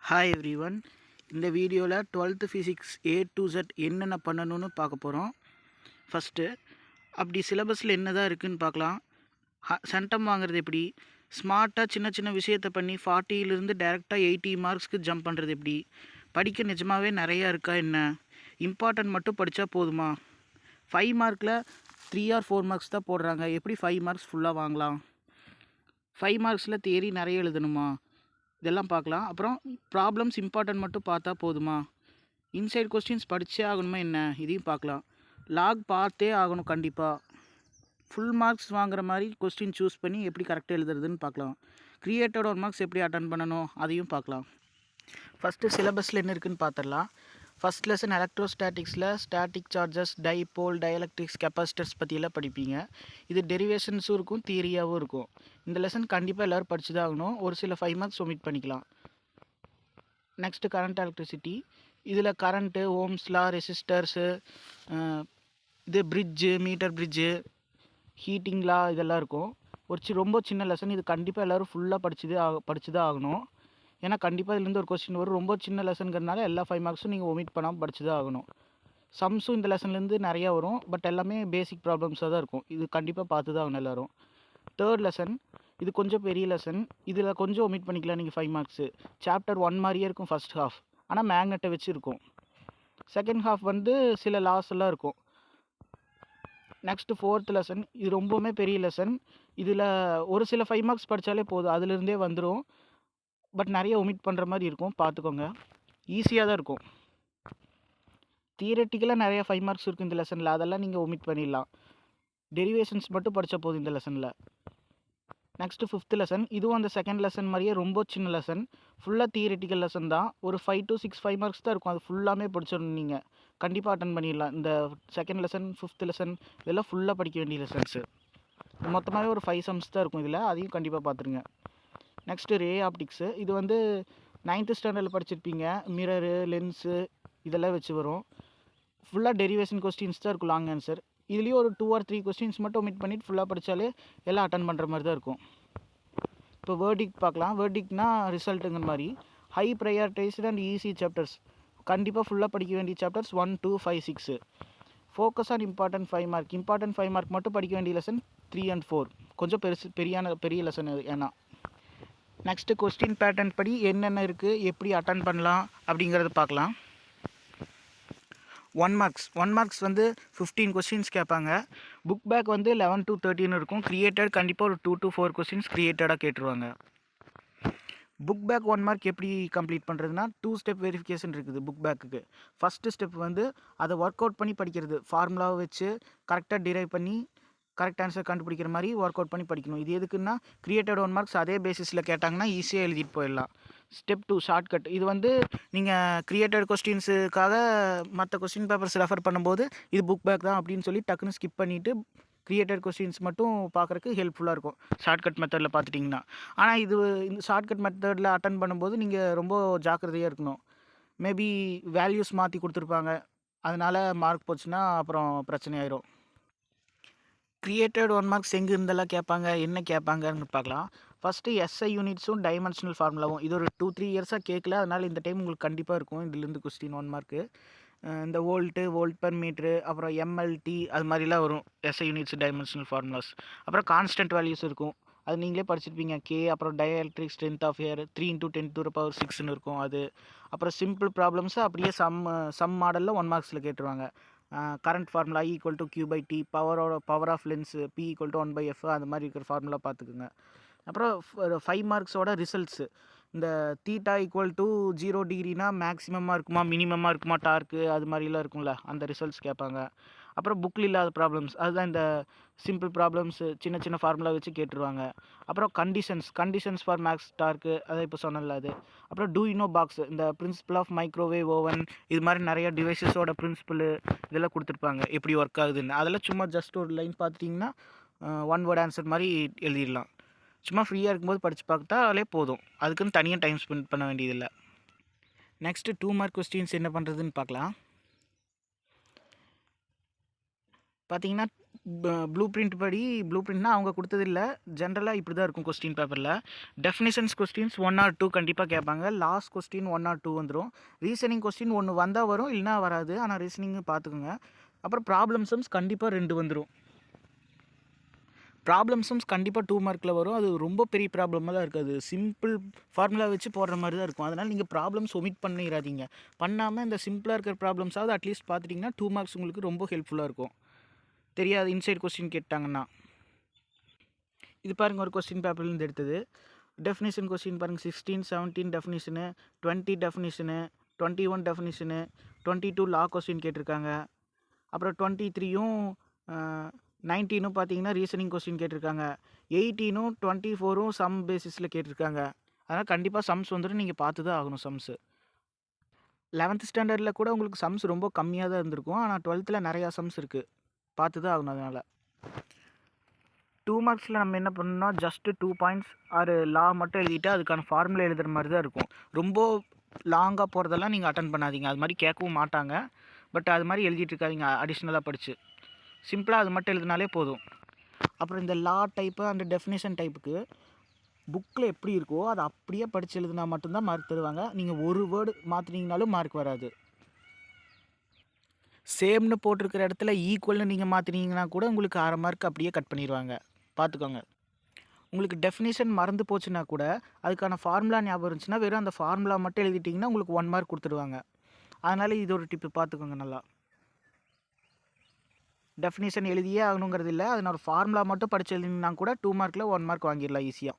Hi everyone. இந்த வீடியோவில் 12th physics A to Z என்னென்ன பண்ணணும்னு பார்க்க போகிறோம். ஃபஸ்ட்டு அப்படி சிலபஸில் என்ன தான் இருக்குதுன்னு பார்க்கலாம். சென்டம் வாங்குறது எப்படி, ஸ்மார்ட்டாக சின்ன சின்ன விஷயத்தை பண்ணி 40லேருந்து டேரெக்டாக 80 மார்க்ஸ்க்கு ஜம்ப் பண்ணுறது எப்படி, படிக்க நிஜமாகவே நிறையா இருக்கா என்ன, இம்பார்ட்டன்ட் மட்டும் படித்தா போதுமா, 5 மார்க்கில் 3 or 4 மார்க்ஸ் தான் போடுறாங்க, எப்படி 5 மார்க்ஸ் ஃபுல்லாக வாங்கலாம், 5 மார்க்ஸில் தியரி நிறைய எழுதணுமா, இதெல்லாம் பார்க்கலாம். அப்புறம் ப்ராப்ளம்ஸ் இம்பார்ட்டன்ட் மட்டும் பார்த்தா போதுமா, இன்சைட் கொஸ்டின்ஸ் படித்தே ஆகணுமா என்ன, இதையும் பார்க்கலாம். லாக் பார்த்தே ஆகணும் கண்டிப்பாக. ஃபுல் மார்க்ஸ் வாங்குற மாதிரி கொஸ்டின் சூஸ் பண்ணி எப்படி கரெக்டாக எழுதுறதுன்னு பார்க்கலாம். கிரியேட்டட் 1 மார்க்ஸ் எப்படி அட்டன் பண்ணணும் அதையும் பார்க்கலாம். ஃபஸ்ட்டு சிலபஸில் என்ன இருக்குதுன்னு பார்த்துடலாம். ஃபஸ்ட் லெசன் எலக்ட்ரோஸ்டாட்டிக்ஸில் static charges, dipole, dielectrics, capacitors பற்றியெல்லாம் படிப்பீங்க. இது டெரிவேஷன்ஸும் இருக்கும், தியரியாகவும் இருக்கும். இந்த லெசன் கண்டிப்பாக எல்லோரும் படித்து தான் ஆகணும். ஒரு சில 5 மார்க்ஸ் ஒமிட் பண்ணிக்கலாம். Next current electricity. இதில் கரண்ட்டு, ஓம்ஸ்லா, ரெசிஸ்டர்ஸு, இது பிரிட்ஜு, மீட்டர் பிரிட்ஜு, ஹீட்டிங்லா இதெல்லாம் இருக்கும். ரொம்ப சின்ன லெசன். இது கண்டிப்பாக எல்லோரும் ஃபுல்லாக படித்து தான் ஆகணும். ஏன்னா கண்டிப்பாக இதுலேருந்து ஒரு கொஸ்டின் வரும். ரொம்ப சின்ன லெசனுங்கிறதுனால எல்லா 5 மார்க்ஸும் நீங்கள் ஒமிட் பண்ணாமல் படித்து தான் ஆகணும். சம்ஸும் இந்த லெசன்லேருந்து நிறையா வரும். பட் எல்லாமே பேசிக் ப்ராப்ளம்ஸாக தான் இருக்கும். இது கண்டிப்பாக பார்த்து தான் ஆகணும் எல்லோரும். Third lesson. இது கொஞ்சம் பெரிய லெசன். இதில் கொஞ்சம் ஒமிட் பண்ணிக்கலாம் நீங்கள் 5 மார்க்ஸு. சாப்டர் 1 மாதிரியே இருக்கும் ஃபஸ்ட் ஹாஃப். ஆனால் மேக்னெட்டை வச்சு இருக்கும். செகண்ட் ஹாஃப் சில லாஸ் எல்லாம் இருக்கும். Next fourth lesson. இது ரொம்பவுமே பெரிய லெசன். இதில் ஒரு சில 5 மார்க்ஸ் படித்தாலே போதும், அதுலேருந்தே வந்துடும். பட் நிறைய ஒமிட் பண்ணுற மாதிரி இருக்கும், பார்த்துக்கோங்க. ஈஸியாக தான் இருக்கும். தியரட்டிக்கலாக நிறைய 5 மார்க்ஸ் இருக்குது இந்த லெசனில், அதெல்லாம் நீங்கள் ஒமிட் பண்ணிடலாம். டெரிவேஷன்ஸ் மட்டும் படித்தா போதும் இந்த லெசனில். Next fifth lesson. இதுவும் அந்த செகண்ட் லெசன் மாதிரியே ரொம்ப சின்ன லெசன். ஃபுல்லாக தியரட்டிக்கல் லெசன் தான். ஒரு 5 to 6 5 மார்க்ஸ் தான் இருக்கும். அது ஃபுல்லாமே படிச்சிடணும் நீங்கள். கண்டிப்பாக அட்டன் பண்ணிடலாம். இந்த செகண்ட் லெசன், ஃபிஃப்த் லெசன் இதெல்லாம் ஃபுல்லாக படிக்க வேண்டிய லெசன்ஸு. மொத்தமாகவே ஒரு 5 சம்ஸ் தான் இருக்கும் இதில். அதையும் கண்டிப்பாக பார்த்துருங்க. நெக்ஸ்ட்டு ரே ஆப்டிக்ஸு. இது 9th ஸ்டாண்டர்டில் படிச்சிருப்பீங்க. மிரரு, லென்ஸு இதெல்லாம் வச்சு வரும். ஃபுல்லாக டெரிவேஷன் கொஸ்டின்ஸ் தான் இருக்கும், லாங் ஆன்சர். இதுலேயும் ஒரு 2 or 3 கொஸ்டின்ஸ் மட்டும் ஒமிட் பண்ணிவிட்டு ஃபுல்லாக படித்தாலே எல்லாம் அட்டன் பண்ணுற மாதிரி தான் இருக்கும். இப்போ வேர்டிக்ட் பார்க்கலாம். வேர்டிக்ட்னா ரிசல்ட்டுங்கிற மாதிரி. High prioritized and easy chapters. கண்டிப்பாக ஃபுல்லாக படிக்க வேண்டிய chapters 1, 2, 5, 6. Focus on important 5 mark. Important 5 mark மட்டும் படிக்க வேண்டிய லெசன் 3 and 4. கொஞ்சம் பெரிய லெசன் ஏன்னா. நெக்ஸ்ட்டு கொஸ்டின் பேட்டர்ன் படி என்னென்ன இருக்குது, எப்படி அட்டன் பண்ணலாம் அப்படிங்கிறத பார்க்கலாம். 1 மார்க்ஸ் 15 கொஸ்டின்ஸ் கேட்பாங்க. புக் பேக் 11 to 13 இருக்கும். கிரியேட்டட் கண்டிப்பாக ஒரு 2 to 4 கொஸ்டின்ஸ் கிரியேட்டடாக கேட்டுருவாங்க. புக் பேக் 1 மார்க் எப்படி கம்ப்ளீட் பண்ணுறதுனா 2 ஸ்டெப் வெரிஃபிகேஷன் இருக்குது புக் பேக்குக்கு. ஃபஸ்ட்டு ஸ்டெப் அதை ஒர்க் அவுட் பண்ணி படிக்கிறது. ஃபார்முலாவை வச்சு கரெக்டாக டிரைவ் பண்ணி கரெக்ட் ஆன்சர் கண்டுபிடிக்கிற மாதிரி ஒர்க் அவுட் பண்ணி படிக்கணும். இது எதுக்குன்னா கிரியேட்டட் 1 மார்க்ஸ் அதே பேசிஸில் கேட்டாங்கன்னா ஈஸியாக எழுதிட்டு போயிடலாம். Step 2 shortcut. இது நீங்கள் கிரியேட்டட் கொஸ்டின்ஸுக்காக மற்ற கொஸ்டின் பேப்பர்ஸ் ரெஃபர் பண்ணும்போது இது புக் பேக் தான் அப்படின்னு சொல்லி டக்குன்னு ஸ்கிப் பண்ணிவிட்டு கிரியேட்டட் கொஸ்டின்ஸ் மட்டும் பார்க்குறக்கு ஹெல்ப்ஃபுல்லாக இருக்கும் ஷார்ட்கட் மெத்தடில் பார்த்துட்டிங்கன்னா. ஆனால் இந்த ஷார்ட்கட் மெத்தடில் அட்டன் பண்ணும்போது நீங்கள் ரொம்ப ஜாக்கிரதையாக இருக்கணும். மேபி வேல்யூஸ் மாற்றி கொடுத்துருப்பாங்க, அதனால் மார்க் போச்சுன்னா அப்புறம் பிரச்சனை ஆயிரும். கிரியேட்டட் 1 மார்க்ஸ் எங்கே இருந்தெல்லாம் கேட்பாங்க, என்ன கேட்பாங்கன்னு பார்க்கலாம். ஃபஸ்ட்டு எஸ்ஐ யூனிட்ஸும் டைமென்ஷனல் ஃபார்முலாவும். இது ஒரு 2-3 இயர்ஸாக கேட்கல, அதனால் இந்த டைம் உங்களுக்கு கண்டிப்பாக இருக்கும் இதுலேருந்து கொஸ்டின் 1 மார்க்கு. இந்த வோல்ட் பர் மீட்ரு, அப்புறம் எம்எல்டி அது மாதிரிலாம் வரும் எஸ்ஐ யூனிட்ஸ் டைமென்ஷனல் ஃபார்முலாஸ். அப்புறம் கான்ஸ்டன்ட் வேல்யூஸ் இருக்கும், அது நீங்களே படிச்சிருப்பீங்க. கே, அப்புறம் டயஎலக்ட்ரிக் ஸ்ட்ரென்த் ஆஃப் ஏர் 3 × 10⁶ இருக்கும் அது. அப்புறம் சிம்பிள் ப்ராப்ளம்ஸு அப்படியே சம் மாடலில் 1 மார்க்ஸில் கேட்டுருவாங்க. Current formula equal to Q/T, power of lens P = 1/F, அந்த மாதிரி இருக்கிற ஃபார்முலா பார்த்துக்குங்க. அப்புறம் 5 மார்க்ஸோட ரிசல்ட்ஸு. இந்த தீட்டா = 0 டிகிரினா மேக்ஸிமமாக இருக்குமா, மினிமமாக இருக்குமா டார்க்கு, அது மாதிரிலாம் இருக்கும்ல, அந்த ரிசல்ட்ஸ் கேட்பாங்க. அப்புறம் புக்கில் இல்லாத ப்ராப்ளம்ஸ், அதுதான் இந்த சிம்பிள் ப்ராப்ளம்ஸு சின்ன சின்ன ஃபார்முலா வச்சு கேட்டுருவாங்க. அப்புறம் கண்டிஷன்ஸ் ஃபார் மேக்ஸ் டார்க்கு, அதை இப்போ சொன்னல அது. அப்புறம் டூ யூ நோ பாக்ஸ், இந்த பிரின்சிபல் ஆஃப் மைக்ரோவேவ் ஓவன், இது மாதிரி நிறைய டிவைசஸோட பிரின்சிபல் இதெல்லாம் கொடுத்துருப்பாங்க, எப்படி ஒர்க் ஆகுதுன்னு. அதெல்லாம் சும்மா ஜஸ்ட் ஒரு லைன் பார்த்துட்டிங்கன்னா 1 வேர்ட் ஆன்சர் மாதிரி எழுதிடலாம். சும்மா ஃப்ரீயாக இருக்கும்போது படித்து பார்த்தாலே போதும், அதுக்குன்னு தனியாக டைம் ஸ்பெண்ட் பண்ண வேண்டியதில்லை. நெக்ஸ்ட்டு 2 மார்க் கொஸ்டின்ஸ் என்ன பண்ணுறதுன்னு பார்க்கலாம். பார்த்தீங்கன்னா ப்ளூ பிரிண்ட் படி ப்ளூ பிரிண்ட்னா அவங்க கொடுத்தது இல்லை, ஜென்ரலாக இப்படி தான் இருக்கும் கொஸ்டின் பேப்பரில். டெஃபினிஷன்ஸ் கொஸ்டின்ஸ் 1 ஆர் 2 கண்டிப்பாக கேட்பாங்க. லாஸ்ட் கொஸ்டின் 1 ஆர் 2 வந்துடும். ரீசனிங் கொஸ்டின் ஒன்று வந்தால் வரும், இல்லைனா வராது. ஆனால் ரீசனிங் பார்த்துக்குங்க. அப்புறம் ப்ராப்ளம் சம்ஸ் கண்டிப்பாக 2 வந்துடும். ப்ராப்ளம் சம்ஸ் கண்டிப்பாக 2 மார்க்கில் வரும். அது ரொம்ப பெரிய ப்ராப்ளமாக தான் இருக்காது, சிம்பிள் ஃபார்முலா வச்சு போடுற மாதிரி தான் இருக்கும். அதனால் நீங்கள் ப்ராப்ளம்ஸ் ஒமிட் பண்ணிடாதீங்க. பண்ணாமல் இந்த சிம்பிளாக இருக்கிற ப்ராப்ளம்ஸாவது அட்லீஸ்ட் பார்த்துட்டிங்கன்னா 2 மார்க்ஸ் உங்களுக்கு ரொம்ப ஹெல்ப்ஃபுல்லாக இருக்கும். தெரியாது இன்சைட் கொஸ்டின் கேட்டாங்கன்னா. இது பாருங்கள், ஒரு கொஸ்டின் பேப்பர்லேருந்து எடுத்தது. டெஃபினிஷன் கொஸ்டின் பாருங்கள், 16, 17 டெஃபினிஷனு, 20 டெஃபினிஷனு, 21 டெஃபினிஷனு, 22 லா கொஸ்டின் கேட்டிருக்காங்க. அப்புறம் 23யும் 19ம் பார்த்தீங்கன்னா ரீசனிங் கொஸ்டின் கேட்டிருக்காங்க. 18ம் 24ம் சம் பேசிஸில் கேட்டிருக்காங்க. அதனால் கண்டிப்பாக சம்ஸ் வந்துட்டு நீங்கள் பார்த்து தான் ஆகணும். சம்ஸு 11th ஸ்டாண்டர்டில் கூட உங்களுக்கு சம்ஸ் ரொம்ப கம்மியாக தான் இருந்திருக்கும். ஆனால் 12th நிறையா சம்ஸ் இருக்குது, பார்த்து தான் ஆகணும். அதனால் 2 மார்க்ஸில் நம்ம என்ன பண்ணணும்னா ஜஸ்ட்டு 2 பாயிண்ட்ஸ் ஆறு லா மட்டும் எழுதிட்டு அதுக்கான ஃபார்முலா எழுதுகிற மாதிரி தான் இருக்கும். ரொம்ப லாங்காக போகிறதெல்லாம் நீங்கள் அட்டன் பண்ணாதீங்க, அது மாதிரி கேட்கவும் மாட்டாங்க. பட் அது மாதிரி எழுதிட்டு இருக்காதிங்க, அடிஷ்னலாக படித்து சிம்பிளாக அது மட்டும் எழுதினாலே போதும். அப்புறம் இந்த லா டைப்பு அண்ட் டெஃபினேஷன் டைப்புக்கு புக்கில் எப்படி இருக்கோ அதை அப்படியே படித்து எழுதினா மட்டும்தான் மார்க் தருவாங்க. நீங்கள் ஒரு வேர்டு மாற்றினீங்கனாலும் மார்க் வராது. சேம்னு போட்டிருக்கிற இடத்துல ஈக்குவல்னு நீங்கள் மாற்றினீங்கன்னா கூட உங்களுக்கு 1/2 மார்க் அப்படியே கட் பண்ணிடுவாங்க, பார்த்துக்கோங்க. உங்களுக்கு டெஃபினேஷன் மறந்து போச்சுன்னா கூட அதுக்கான ஃபார்முலா ஞாபகம் இருந்துச்சுன்னா வெறும் அந்த ஃபார்முலா மட்டும் எழுதிட்டிங்கன்னா உங்களுக்கு 1 மார்க் கொடுத்துருவாங்க. அதனால் இது ஒரு டிப்பு, பார்த்துக்கோங்க நல்லா. டெஃபினேஷன் எழுதியே ஆகணுங்கிறது இல்லை, அதனோட ஃபார்முலா மட்டும் படித்து எழுதினா கூட 2 மார்க்கில் 1 மார்க் வாங்கிடலாம் ஈஸியாக.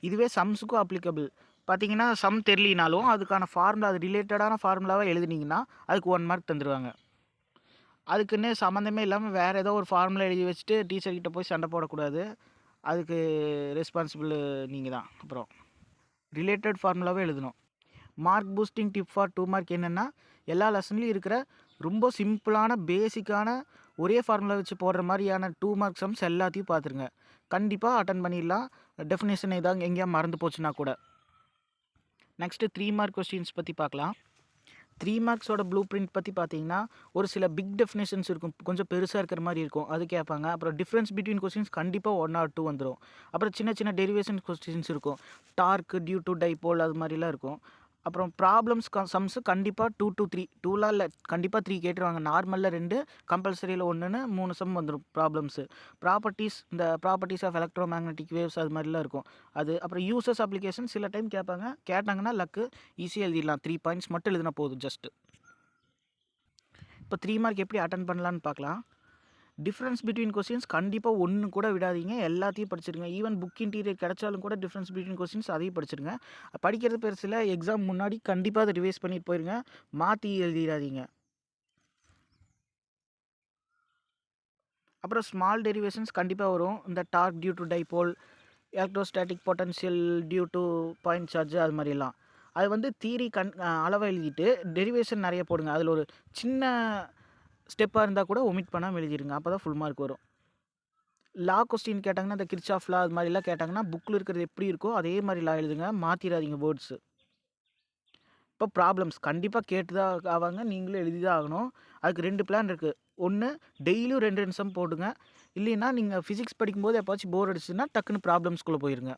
இதுவே சம்ஸுக்கும் அப்ளிகபிள். பார்த்தீங்கன்னா சம் தெரியலினாலும் அதுக்கான ஃபார்முலா, அது ரிலேட்டடான ஃபார்முலாவை எழுதினீங்கன்னா அதுக்கு 1 மார்க் தந்துடுவாங்க. அதுக்குன்னு சம்மந்தமே இல்லாமல் வேறு ஏதோ ஒரு ஃபார்முலா எழுதி வச்சுட்டு டீச்சர்கிட்ட போய் சண்டை போடக்கூடாது. அதுக்கு ரெஸ்பான்சிபிள் நீங்கள் தான். அப்புறம் ரிலேட்டட் ஃபார்முலாவே எழுதணும். Mark boosting tip for 2 mark என்னென்னா, எல்லா லெசன்லேயும் இருக்கிற ரொம்ப சிம்பிளான பேசிக்கான ஒரே ஃபார்முலா வச்சு போடுற மாதிரியான 2 மார்க் சம்ஸ் எல்லாத்தையும் பார்த்துருங்க. கண்டிப்பாக அட்டன் பண்ணிடலாம். டெஃபினேஷன் ஏதாவது எங்கேயா மறந்து போச்சுன்னா கூட. நெக்ஸ்ட்டு 3 மார்க் கொஸ்டின்ஸ் பற்றி பார்க்கலாம். 3 மார்க்ஸோட ப்ளூ பிரிண்ட் பற்றி பார்த்தீங்கன்னா ஒரு சில பிக் டெஃபினேஷன்ஸ் இருக்கும், கொஞ்சம் பெருசாக இருக்கிற மாதிரி இருக்கும், அது கேட்பாங்க. அப்புறம் டிஃப்ரென்ஸ் பிட்வீன் கொஸ்டின்ஸ் கண்டிப்பாக 1 ஆர் 2 வந்துடும். அப்புறம் சின்ன சின்ன டெரிவேஷன் கொஸ்டின்ஸ் இருக்கும், டார்க் டியூ டு டைபோல் அது மாதிரிலாம் இருக்கும். அப்புறம் ப்ராப்ளம்ஸ் சம்ஸு கண்டிப்பாக 2 to 3, 2லாம் இல்லை, கண்டிப்பாக 3 கேட்டுருவாங்க. நார்மலில் 2, கம்பல்சரியில் 1ன்னு 3 சம் வந்துடும் ப்ராப்ளம்ஸு. ப்ராப்பர்ட்டிஸ், இந்த properties of electromagnetic waves அது மாதிரிலாம் இருக்கும் அது. அப்புறம் யூசஸ் அப்ளிகேஷன் சில டைம் கேட்பாங்க, கேட்டாங்கன்னா லக்கு ஈஸியாக எழுதிடலாம். 3 பாயிண்ட்ஸ் மட்டும் எழுதினா போதும் ஜஸ்ட்டு. இப்போ 3 மார்க் எப்படி அட்டன் பண்ணலான்னு பார்க்கலாம். டிஃப்ரென்ஸ் பிட்வீன் கொஸ்டின்ஸ் கண்டிப்பாக ஒன்று கூட விடாதீங்க, எல்லாத்தையும் படிச்சிருங்க. ஈவன் புக் இன்டீரியர் கிடைச்சாலும் கூட டிஃப்ரென்ஸ் பிட்வீன் கொஸ்டின்ஸ் அதையும் படிச்சிருங்க. படிக்கிறது பெருசில், எக்ஸாம் முன்னாடி கண்டிப்பாக அதை ரிவைஸ் பண்ணிட்டு போயிருங்க, மாற்றி எழுதிடாதீங்க. அப்புறம் ஸ்மால் டெரிவேஷன்ஸ் கண்டிப்பாக வரும். இந்த torque due to dipole, electrostatic potential due to point charge, அது மாதிரிலாம். அது வந்து தியரி அளவை எழுதிட்டு டெரிவேஷன் நிறைய போடுங்க. அதில் ஒரு சின்ன ஸ்டெப்பாக இருந்தால் கூட ஒமிட் பண்ணாமல் எழுதிடுங்க, அப்போ தான் ஃபுல் மார்க் வரும். லா கொஸ்டின் கேட்டாங்கன்னா இந்த கிர்ச்சாஃப் லா அது மாதிரிலாம் கேட்டாங்கன்னா புக்கில் இருக்கிறது எப்படி இருக்கோ அதே மாதிரி லா எழுதுங்க, மாற்றிடாதீங்க வேர்ட்ஸு. இப்போ ப்ராப்ளம்ஸ் கண்டிப்பாக கேட்டு தான் ஆவாங்க, நீங்களும் எழுதி தான் ஆகணும். அதுக்கு 2 பிளான் இருக்குது. ஒன்று, டெய்லியும் 2 சம் போடுங்க. இல்லைன்னா நீங்கள் ஃபிசிக்ஸ் படிக்கும்போது எப்போச்சும் போர் அடிச்சுன்னா டக்குன்னு ப்ராப்ளம்ஸ்குள்ளே போயிருங்க.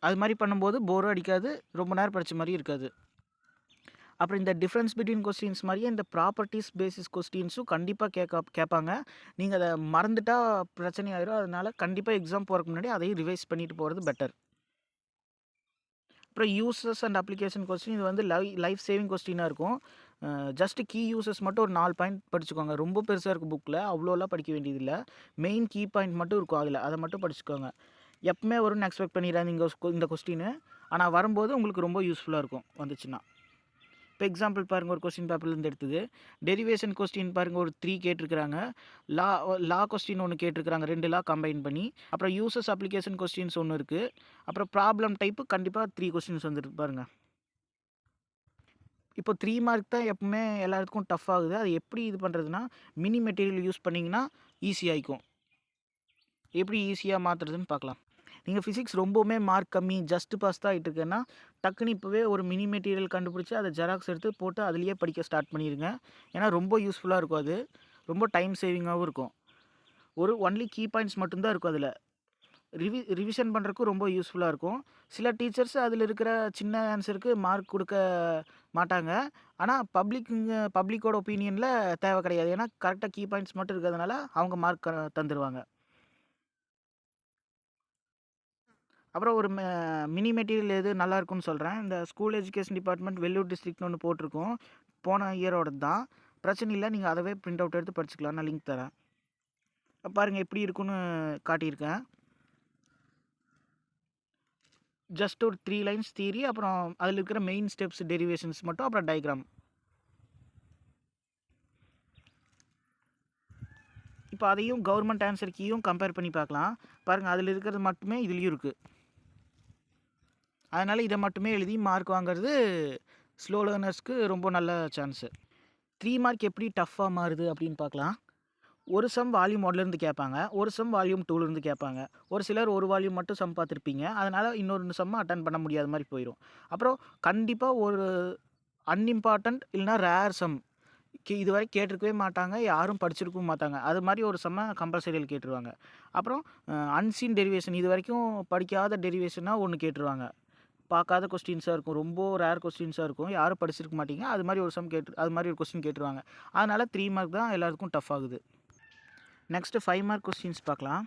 அது மாதிரி பண்ணும்போது போரும் அடிக்காது, ரொம்ப நேரம் படித்த மாதிரி இருக்காது. அப்புறம் இந்த டிஃப்ரென்ஸ் பிட்வீன் கொஸ்டின்ஸ் மாதிரியே இந்த ப்ராப்பர்ட்டிஸ் பேசிஸ் கொஸ்டின்ஸும் கண்டிப்பாக கேட்பாங்க. நீங்கள் அதை மறந்துட்டால் பிரச்சனையாயிரும். அதனால் கண்டிப்பாக எக்ஸாம் போகிறதுக்கு முன்னாடி அதையும் ரிவைஸ் பண்ணிட்டு போகிறது பெட்டர். அப்புறம் யூசஸ் அண்ட் அப்ளிகேஷன் கொஸ்டின், இது வந்து லைஃப் சேவிங் கொஸ்டினாக இருக்கும். ஜஸ்ட் கீ யூசஸ் மட்டும் ஒரு 4 பாயிண்ட் படிச்சுக்கோங்க. ரொம்ப பெருசாக இருக்குது புக்கில், அவ்வளோலாம் படிக்க வேண்டியதில்லை. மெயின் கீ பாயிண்ட் மட்டும் இருக்கும் அதில், அதை மட்டும் படிச்சுக்கோங்க. எப்பவுமே வரும்னு எக்ஸ்பெக்ட் பண்ணிடுறாங்க இந்த கொஸ்டின். ஆனால் வரும்போது உங்களுக்கு ரொம்ப யூஸ்ஃபுல்லாக இருக்கும் வந்துச்சுன்னா. இப்போ எக்ஸாம்பிள் பாருங்கள், ஒரு கொஸ்டின் பேப்பர்லேருந்து எடுத்தது. டெரிவேஷன் கொஸ்டின் பாருங்கள், ஒரு 3 கேட்டிருக்கிறாங்க. லா கொஸ்டின் ஒன்று கேட்டிருக்கிறாங்க, 2 லா கம்பைன் பண்ணி. அப்புறம் யூசஸ் அப்ளிகேஷன் கொஸ்டின்ஸ் ஒன்று இருக்குது. அப்புறம் ப்ராப்ளம் டைப்பு கண்டிப்பாக 3 கொஸ்டின்ஸ் வந்துருக்கு பாருங்கள். இப்போ 3 மார்க் தான் எப்பவுமே எல்லாத்துக்கும் டஃப் ஆகுது. அது எப்படி இது பண்ணுறதுன்னா, மினி மெட்டீரியல் யூஸ் பண்ணிங்கன்னா ஈஸியாகிக்கும். எப்படி ஈஸியாக மாற்றுறதுன்னு பார்க்கலாம். நீங்கள் ஃபிசிக்ஸ் ரொம்பவுமே மார்க் கம்மி, ஜஸ்ட் பாஸ் தான் ஆகிட்டு இருக்கேன்னா டக்குன்னு இப்போவே ஒரு மினி மெட்டீரியல் கண்டுபிடிச்சி அதை ஜெராக்ஸ் எடுத்து போட்டு அதுலேயே படிக்க ஸ்டார்ட் பண்ணிடுங்க. ஏன்னா ரொம்ப யூஸ்ஃபுல்லாக இருக்கும், அது ரொம்ப டைம் சேவிங்காகவும் இருக்கும். ஒன்லி கீ பாயிண்ட்ஸ் மட்டும்தான் இருக்கும் அதில். ரிவிஷன் பண்ணுறதுக்கும் ரொம்ப யூஸ்ஃபுல்லாக இருக்கும். சில டீச்சர்ஸ் அதில் இருக்கிற சின்ன ஆன்சருக்கு மார்க் கொடுக்க மாட்டாங்க. ஆனால் பப்ளிக்கோட ஒப்பீனியனில் தேவை கிடையாது. ஏன்னா கரெக்டாக கீ பாயிண்ட்ஸ் மட்டும் இருக்கிறதுனால அவங்க மார்க் தந்துடுவாங்க. அப்புறம் ஒரு மினி மெட்டீரியல் எது நல்லா இருக்கும்னு சொல்கிறேன். இந்த ஸ்கூல் எஜுகேஷன் டிபார்ட்மெண்ட் வெள்ளூர் டிஸ்ட்ரிக்ட்னு ஒன்று போட்டிருக்கோம். போன இயரோட தான். பிரச்சனை இல்லை, நீங்கள் அதவே பிரிண்ட் அவுட் எடுத்து படிச்சுக்கலாம். நான் லிங்க் தரேன். பாருங்கள் எப்படி இருக்குன்னு காட்டியிருக்கேன். ஜஸ்ட் ஒரு 3 லைன்ஸ் தியரி, அப்புறம் அதில் இருக்கிற மெயின் ஸ்டெப்ஸ் டெரிவேஷன்ஸ் மட்டும், அப்புறம் டயக்ராம். இப்போ அதையும் கவர்மெண்ட் ஆன்சர் கீயும் கம்பேர் பண்ணி பார்க்கலாம். பாருங்கள், அதில் இருக்கிறது மட்டுமே இதுலேயும் இருக்குது. அதனால் இதை மட்டுமே எழுதி மார்க் வாங்குறது ஸ்லோ லேர்னர்ஸ்க்கு ரொம்ப நல்ல சான்ஸு. 3 மார்க் எப்படி டஃப்பாக மாறுது அப்படின்னு பார்க்கலாம். ஒரு சம் வால்யூம் 1லேருந்து கேட்பாங்க, ஒரு சம் வால்யூம் 2லேருந்து கேட்பாங்க. ஒரு சிலர் ஒரு வால்யூம் மட்டும் சம் பார்த்துருப்பீங்க, அதனால் இன்னொரு சம்மை அட்டன் பண்ண முடியாத மாதிரி போயிடும். அப்புறம் கண்டிப்பாக ஒரு அன்இம்பார்ட்டண்ட் இல்லைனா ரேர் சம் இதுவரை கேட்டிருக்கவே மாட்டாங்க, யாரும் படிச்சிருக்கவும் மாட்டாங்க, அது மாதிரி ஒரு சம்மை கம்பல்சரியில் கேட்டுருவாங்க. அப்புறம் அன்சீன் டெரிவேஷன், இது வரைக்கும் படிக்காத டெரிவேஷனாக ஒன்று கேட்டுருவாங்க. பார்க்காத கொஸ்டின்ஸாக இருக்கும், ரொம்ப ரேர் கொஸ்டின்ஸாக இருக்கும், யாரும் படிச்சிருக்க மாட்டீங்க, அது மாதிரி ஒரு சம் அது மாதிரி ஒரு கொஸ்டின் கேட்டுருவாங்க. அதனால் 3 மார்க் தான் எல்லாருக்கும் டஃப் ஆகுது. நெக்ஸ்ட்டு 5 மார்க் கொஸ்டின்ஸ் பார்க்கலாம்.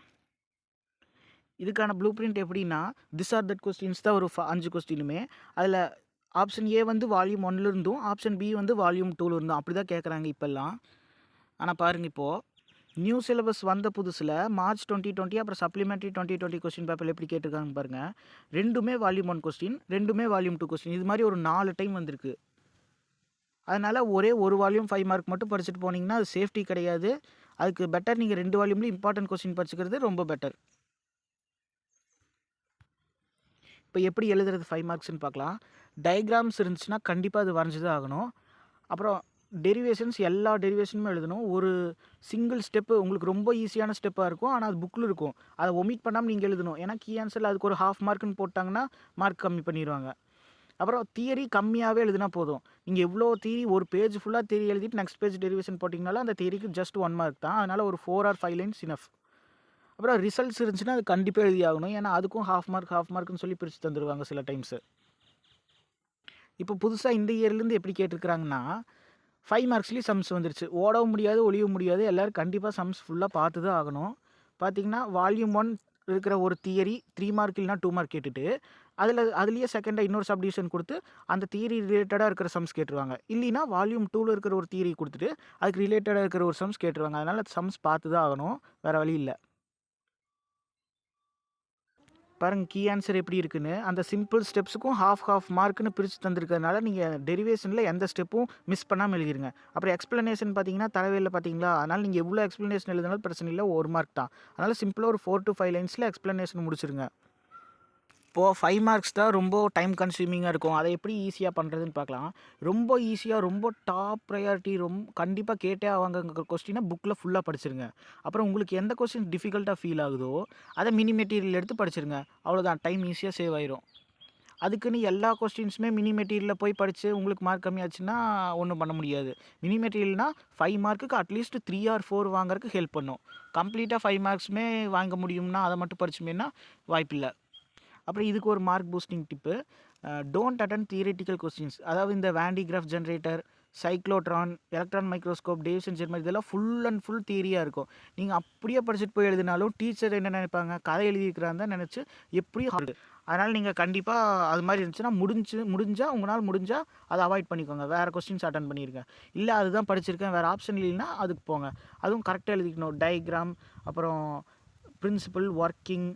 இதுக்கான ப்ளூ பிரிண்ட் எப்படின்னா, திஸ் ஆர் தட் கொஸ்டின்ஸ் தான் ஒரு 5 கொஸ்டினுமே. அதில் ஆப்ஷன் ஏ வந்து வால்யூம் 1லேருந்தும், ஆப்ஷன் பி வந்து வால்யூம் 2லேருந்தும் அப்படி தான் கேட்குறாங்க இப்போல்லாம். ஆனால் பாருங்கள், இப்போது நியூ சிலபஸ் வந்த புதுசில் மார்ச் 2020 அப்புறம் சப்ளிமெண்ட்ரி 2020 கொஸ்டின் பேப்பரில் எப்படி கேட்டிருக்காங்க பாருங்கள். ரெண்டுமே வால்யூம் 1 கொஸ்டின், ரெண்டுமே வால்யூம் 2 கொஸ்டின், இது மாதிரி ஒரு 4 டைம் வந்திருக்கு. அதனால் ஒரே ஒரு வால்யூம் 5 மார்க் மட்டும் படிச்சுட்டு போனீங்கன்னா அது சேஃப்டி கிடையாது. அதுக்கு பெட்டர் நீங்கள் 2 வால்யூம்லேயும் இம்பார்ட்டன்ட் கொஸ்டின் படிச்சுக்கிறது ரொம்ப பெட்டர். இப்போ எப்படி எழுதுறது 5 மார்க்ஸ்ன்னு பார்க்கலாம். டயக்ராம்ஸ் இருந்துச்சுன்னா கண்டிப்பாக அது வரைஞ்சி தான் ஆகணும். அப்புறம் டெரிவேஷன்ஸ், எல்லா டெரிவேஷனுமே எழுதணும். ஒரு சிங்கிள் ஸ்டெப்பு உங்களுக்கு ரொம்ப ஈஸியான ஸ்டெப்பாக இருக்கும், ஆனால் அது புக்கில் இருக்கும், அதை ஒமிட் பண்ணாமல் நீங்கள் எழுதணும். ஏன்னா கீ ஆன்சரில் அதுக்கு ஒரு 1/2 மார்க்குன்னு போட்டாங்கன்னா மார்க் கம்மி பண்ணிடுவாங்க. அப்புறம் தியரி கம்மியாகவே எழுதினா போதும். நீங்கள் எவ்வளோ தியரி, ஒரு பேஜ் ஃபுல்லாக தியரி எழுதிட்டு நெக்ஸ்ட் பேஜ் டெரிவேஷன் போட்டிங்கனாலும் அந்த தியரிக்கு ஜஸ்ட் 1 மார்க் தான். அதனால் ஒரு 4 or 5 லைன்ஸ் இனஃப். அப்புறம் ரிசல்ட்ஸ் இருந்துச்சுன்னா அது கண்டிப்பாக எழுதி ஆகணும். ஏன்னா அதுக்கும் 1/2 மார்க்குன்னு சொல்லி பிரித்து தந்துடுவாங்க சில டைம்ஸு. இப்போ புதுசாக இந்த இயர்லேருந்து எப்படி கேட்டிருக்கிறாங்கன்னா 5 மார்க்ஸ்லேயும் சம்ஸ் வந்துருச்சு. ஓடவும் முடியாது, ஒளியவும் முடியாது, எல்லோரும் கண்டிப்பாக சம்ஸ் ஃபுல்லாக பார்த்து தான் ஆகணும். பார்த்திங்கன்னா வால்யூம் 1 இருக்கிற ஒரு தியரி 3 மார்க் இல்லைனா 2 மார்க் கேட்டுட்டு அதுலேயே செகண்டாக இன்னொரு சப்டிவிஷன் கொடுத்து அந்த தியரி ரிலேட்டடாக இருக்கிற சம்ஸ் கேட்டுருவாங்க. இல்லைனா வால்யூம் 2ல் இருக்கிற ஒரு தியரி கொடுத்துட்டு அதுக்கு ரிலேட்டடாக இருக்கிற ஒரு சம்ஸ் கேட்டுருவாங்க. அதனால் சம்ஸ் பார்த்து தான் ஆகணும், வேறு வழி இல்லை. பாருங்கள் கீ ஆன்சர் எப்படி இருக்குன்னு. அந்த சிம்பிள் ஸ்டெப்ஸுக்கும் ஹாஃப் மார்க்குன்னு பிரித்து தந்திருக்கிறதுனால நீங்கள் டெரிவேஷனில் எந்த ஸ்டெப்பும் மிஸ் பண்ணாமல் எழுதிருங்க. அப்புறம் எக்ஸ்ப்ளனேஷன் பார்த்தீங்கன்னா தலைவையில் பார்த்தீங்களா, அதனால் நீங்கள் எவ்வளோ எக்ஸ்ப்ளனேஷன் எழுதினாலும் பிரச்சனை இல்லை, 1 மார்க் தான். அதனால் சிம்பிளாக ஒரு 4 to 5 லைன்ஸில் எக்ஸ்ப்ளனேஷன் முடிச்சிருங்க. இப்போது 5 மார்க்ஸ் தான் ரொம்ப டைம் கன்சியூமிங்காக இருக்கும். அதை எப்படி ஈஸியாக பண்ணுறதுன்னு பார்க்கலாம். ரொம்ப ஈஸியாக, ரொம்ப டாப் ப்ரையாரிட்டி, கண்டிப்பாக கேட்டே ஆவாங்க கொஸ்டினை புக்கில் ஃபுல்லாக படிச்சிருங்க. அப்புறம் உங்களுக்கு எந்த கொஸ்டின் டிஃபிகல்ட்டாக ஃபீல் ஆகுதோ அதை மினி மெட்டீரியல் எடுத்து படிச்சிருங்க. அவ்வளோதான், டைம் ஈஸியாக சேவ் ஆயிரும். அதுக்குன்னு எல்லா கொஸ்டின்ஸுமே மினி மெட்டீரியலில் போய் படித்து உங்களுக்கு மார்க் கம்மியாச்சுன்னா ஒன்றும் பண்ண முடியாது. மினி மெட்டீரியல்னால் 5 மார்க்குக்கு அட்லீஸ்ட் 3 or 4 வாங்குறதுக்கு ஹெல்ப் பண்ணும். கம்ப்ளீட்டாக 5 மார்க்ஸுமே வாங்க முடியும்னா அதை மட்டும் படிச்சுமேனா வாய்ப்பில்லை. அப்புறம் இதுக்கு ஒரு mark boosting tip, don't attend theoretical questions. அதாவது இந்த Van de Graaff generator, cyclotron, electron microscope, Davisson Germer, இதெல்லாம் ஃபுல் அண்ட் ஃபுல் தியரியாக இருக்கும். நீங்கள் அப்படியே படிச்சுட்டு போய் எழுதினாலும் டீச்சர் என்ன நினைப்பாங்க, கதை எழுதியிருக்கிறாங்க தான் நினச்சி எப்படியும் ஹார்டு. அதனால் நீங்கள் கண்டிப்பாக அது மாதிரி இருந்துச்சுன்னா முடிஞ்சால் உங்களால் முடிஞ்சால் அதை அவாய்ட் பண்ணிக்கோங்க, வேறு கொஸ்டின்ஸ் அட்டன் பண்ணியிருக்கேன். இல்லை அதுதான் படிச்சிருக்கேன், வேறு ஆப்ஷன் இல்லைன்னா அதுக்கு போங்க. அதுவும் கரெக்டாக எழுதிக்கணும். டயக்ராம், அப்புறம் பிரின்சிபல், ஒர்க்கிங்,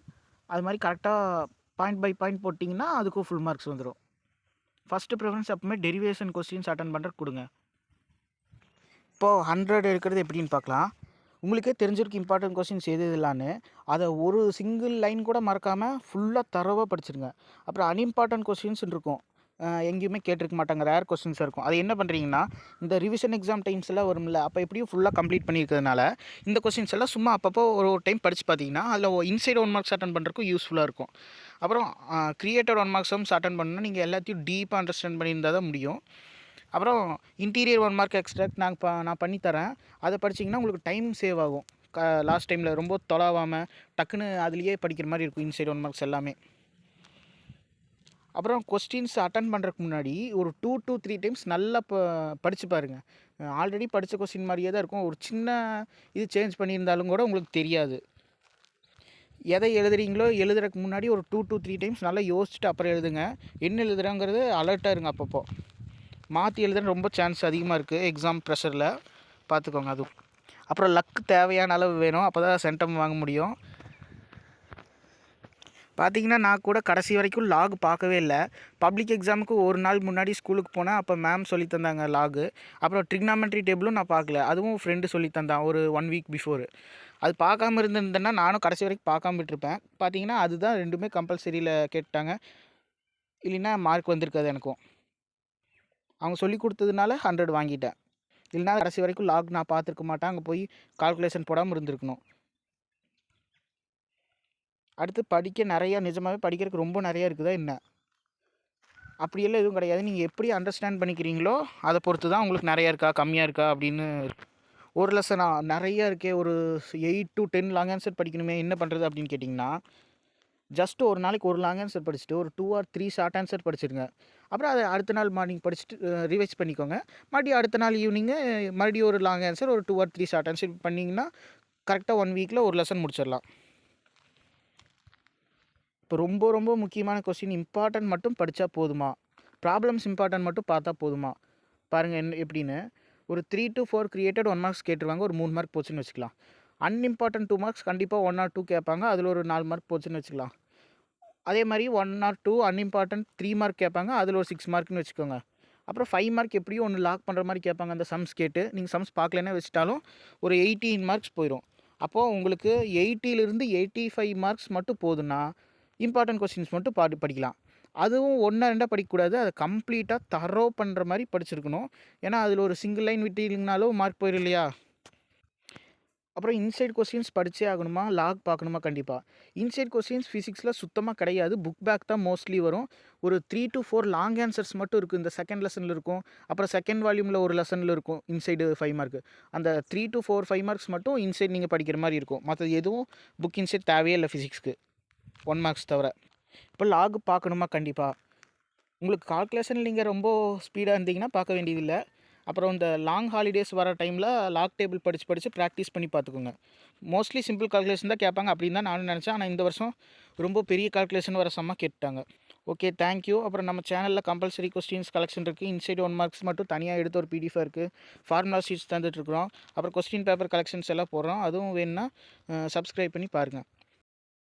அது மாதிரி கரெக்டாக பாயிண்ட் பை பாயிண்ட் போட்டிங்கன்னா அதுக்கும் ஃபுல் மார்க்ஸ் வந்துடும். ஃபஸ்ட்டு ப்ரிஃபரன்ஸ் எப்பவுமே டெரிவேஷன் கொஸ்டின்ஸ் அட்டன் பண்ணுறது கொடுங்க. இப்போது 100 இருக்கிறது எப்படின்னு பார்க்கலாம். உங்களுக்கே தெரிஞ்சிருக்கு இம்பார்ட்டன்ட் கொஸ்டின்ஸ் எது இல்லைன்னு. அதை ஒரு சிங்கிள் லைன் கூட மறக்காமல் ஃபுல்லாக தரவாக படிச்சிருங்க. அப்புறம் அன்இம்பார்ட்டன்ட் கொஸ்டின்ஸ் இருக்கும், எங்கேயுமே கேட்டிருக்க மாட்டாங்க, ரேர் கொஸ்டின்ஸாக இருக்கும். அது என்ன பண்ணுறீங்கன்னா, இந்த ரிவிஷன் எக்ஸாம் டைம்ஸ் எல்லாம் வரும்ல, அப்போ எப்படியும் ஃபுல்லாக கம்ப்ளீட் பண்ணியிருக்கிறதுனால இந்த கொஸ்டின்ஸ் எல்லாம் சும்மா அப்பப்போ ஒரு டைம் படித்து பார்த்தீங்கன்னா அதில் இன்சைட் 1 மார்க்ஸ் அட்டன் பண்ணுறதுக்கும் யூஸ்ஃபுல்லாக இருக்கும். அப்புறம் கிரியேட்டட் 1 மார்க்ஸ் சம்ஸ் அட்டன் பண்ணணும்னா நீங்கள் எல்லாத்தையும் டீப்பாக அண்டர்ஸ்டாண்ட் பண்ணியிருந்தால் தான் முடியும். அப்புறம் இன்டீரியர் 1 மார்க் எக்ஸ்ட்ராக்ட் நான் பண்ணித்தரேன், அதை படிச்சிங்கன்னா உங்களுக்கு டைம் சேவ் ஆகும். லாஸ்ட் டைமில் ரொம்ப தொலாவாமல் டக்குன்னு அதுலேயே படிக்கிற மாதிரி இருக்கும் இன்சைட் 1 மார்க்ஸ் எல்லாமே. அப்புறம் கொஸ்டின்ஸ் அட்டன் பண்ணுறதுக்கு முன்னாடி ஒரு 2 to 3 டைம்ஸ் நல்லா படித்து பாருங்கள். ஆல்ரெடி படித்த கொஸ்டின் மாதிரியே தான் இருக்கும். ஒரு சின்ன இது சேஞ்ச் பண்ணியிருந்தாலும் கூட உங்களுக்கு தெரியாது. எதை எழுதுறீங்களோ எழுதுறதுக்கு முன்னாடி ஒரு 2 to 3 டைம்ஸ் நல்லா யோசிச்சுட்டு அப்புறம் எழுதுங்க. என்ன எழுதுறங்கிறது அலர்ட்டாக இருங்க. அப்பப்போ மாற்றி எழுதுற ரொம்ப சான்ஸ் அதிகமாக இருக்குது எக்ஸாம் ப்ரெஷரில், பார்த்துக்கோங்க அதுவும். அப்புறம் லக்கு தேவையான அளவு வேணும், அப்போ தான் சென்டம் வாங்க முடியும். பார்த்தீங்கன்னா நான் கூட கடைசி வரைக்கும் லாக் பார்க்கவே இல்லை. பப்ளிக் எக்ஸாமுக்கு ஒரு நாள் முன்னாடி ஸ்கூலுக்கு போனேன். அப்போ மேம் சொல்லி தந்தாங்க லாகு. அப்புறம் ட்ரிக்னாமெட்ரி டேபிளும் நான் பார்க்கல, அதுவும் ஃப்ரெண்டு சொல்லி தந்தான் ஒரு 1 வீக் பிஃபோர். அது பார்க்காம இருந்திருந்தேன்னா நானும் கடைசி வரைக்கும் பார்க்காம விட்டுருப்பேன். பார்த்தீங்கன்னா அதுதான் ரெண்டுமே கம்பல்சரியில் கேட்டாங்க, இல்லைன்னா மார்க் வந்திருக்காது எனக்கும். அவங்க சொல்லி கொடுத்ததுனால 100 வாங்கிட்டேன். இல்லைனா கடைசி வரைக்கும் லாக் நான் பார்த்துருக்க மாட்டேன், அங்கே போய் கால்குலேஷன் போடாமல் இருந்திருக்கணும். அடுத்து படிக்க நிறையா, நிஜமாகவே படிக்கிறதுக்கு ரொம்ப நிறையா இருக்குதா என்ன? அப்படியெல்லாம் எதுவும் கிடையாது. நீங்கள் எப்படி அண்டர்ஸ்டாண்ட் பண்ணிக்கிறீங்களோ அதை பொறுத்து தான் உங்களுக்கு நிறையா இருக்கா கம்மியாக இருக்கா அப்படின்னு. ஒரு லெசனா நிறையா இருக்கே, ஒரு 8 to 10 லாங் ஆன்சர் படிக்கணுமே, என்ன பண்ணுறது அப்படின்னு கேட்டிங்கன்னா, ஜஸ்ட்டு ஒரு நாளைக்கு ஒரு லாங் ஆன்சர் படிச்சுட்டு ஒரு 2 or 3 ஷார்ட் ஆன்சர் படிச்சிருங்க. அப்புறம் அதை அடுத்த நாள் மார்னிங் படிச்சுட்டு ரிவைஸ் பண்ணிக்கோங்க. மறுபடியும் அடுத்த நாள் ஈவினிங்கு மறுபடியும் ஒரு லாங் ஆன்சர், ஒரு 2 or 3 ஷார்ட் ஆன்சர் பண்ணிங்கன்னா கரெக்டாக 1 வீக்கில் ஒரு லெசன் முடிச்சிடலாம். இப்போ ரொம்ப ரொம்ப முக்கியமான கொஸ்டின், இம்பார்ட்டன்ட் மட்டும் படித்தா போதுமா, ப்ராப்ளம்ஸ் இம்பார்ட்டன்ட் மட்டும் பார்த்தா போதுமா பாருங்கள் எப்படின்னு. ஒரு 3 to 4 கிரியேட்டட் 1 மார்க்ஸ் கேட்டுருவாங்க, ஒரு 3 மார்க் போச்சுன்னு வச்சுக்கலாம். அன்இம்பார்ட்டன்ட் 2 மார்க்ஸ் கண்டிப்பாக 1 or 2 கேட்பாங்க, அதில் ஒரு 4 மார்க் போச்சுன்னு வச்சுக்கலாம். அதே மாதிரி 1 or 2 அன்இம்பார்ட்டன்ட் 3 மார்க் கேட்பாங்க, அதில் ஒரு 6 மார்க்னு வச்சுக்கோங்க. அப்புறம் 5 மார்க் எப்படியும் ஒன்று லாக் பண்ணுற மாதிரி கேட்பாங்க அந்த சம்ஸ் கேட்டு. நீங்கள் சம்ஸ் பார்க்கலன்னா வச்சுட்டாலும் ஒரு 18 மார்க்ஸ் போயிடும். அப்போது உங்களுக்கு 80லிருந்து 85 மார்க்ஸ் மட்டும் போதுன்னா இம்பார்ட்டன்ட் கொஸ்டின்ஸ் மட்டும் படிக்கலாம். அதுவும் 1 2 படிக்கக்கூடாது, அதை கம்ப்ளீட்டாக தரோ பண்ணுற மாதிரி படிச்சிருக்கணும். ஏன்னா அதில் ஒரு சிங்கிள் லைன் விட்டீங்கனாலும் மார்க் போயிடும் இல்லையா? அப்புறம் இன்சைட் கொஸ்டின்ஸ் படித்தே ஆகணுமா, லாக் பார்க்கணுமா? கண்டிப்பாக. இன்சைட் கொஸ்டின்ஸ் ஃபிசிக்ஸில் சுத்தமாக கிடையாது, புக் பேக் தான் மோஸ்ட்லி வரும். ஒரு 3 to 4 லாங் ஆன்சர்ஸ் மட்டும் இருக்குது, இந்த செகண்ட் லெசனில் இருக்கும். அப்புறம் செகண்ட் வால்யூமில் ஒரு லெசனில் இருக்கும் இன்சைடு 5 மார்க்கு. அந்த 3 to 4 5 மார்க்ஸ் மட்டும் இன்சைட் நீங்கள் படிக்கிற மாதிரி இருக்கும். மற்றது எதுவும் புக் இன்சைட் தேவையே இல்லை ஃபிசிக்ஸ்க்கு, 1 மார்க்ஸ் தவிர. இப்போ லாக் பார்க்கணுமா? கண்டிப்பாக. உங்களுக்கு கால்குலேஷன் நீங்கள் ரொம்ப ஸ்பீடாக இருந்தீங்கன்னா பார்க்க வேண்டியதில்லை. அப்புறம் இந்த லாங் ஹாலிடேஸ் வர டைமில் லாக் டேபிள் படித்து ப்ராக்டிஸ் பண்ணி பார்த்துக்கோங்க. மோஸ்ட்லி சிம்பிள் கால்குலேஷன் தான் கேட்பாங்க அப்படின்னு தான் நானும் நினச்சேன். ஆனால் இந்த வருஷம் ரொம்ப பெரிய கால்குலேஷன் வர சம்மா கேட்டாங்க. Okay, thank you. அப்புறம் நம்ம சேனலில் கம்பல்சரி கொஸ்டின்ஸ் கலெக்ஷன் இருக்குது. இன்சைட் 1 மார்க்ஸ் மட்டும் தனியாக எடுத்து ஒரு PDF இருக்குது. ஃபார்முலா ஷீட்ஸ் தந்துட்டுருக்குறோம். அப்புறம் கொஸ்டின் பேப்பர் கலெக்ஷன்ஸ் எல்லாம் போடுறோம். அதுவும் வேணுன்னா சப்ஸ்கிரைப் பண்ணி பாருங்கள்.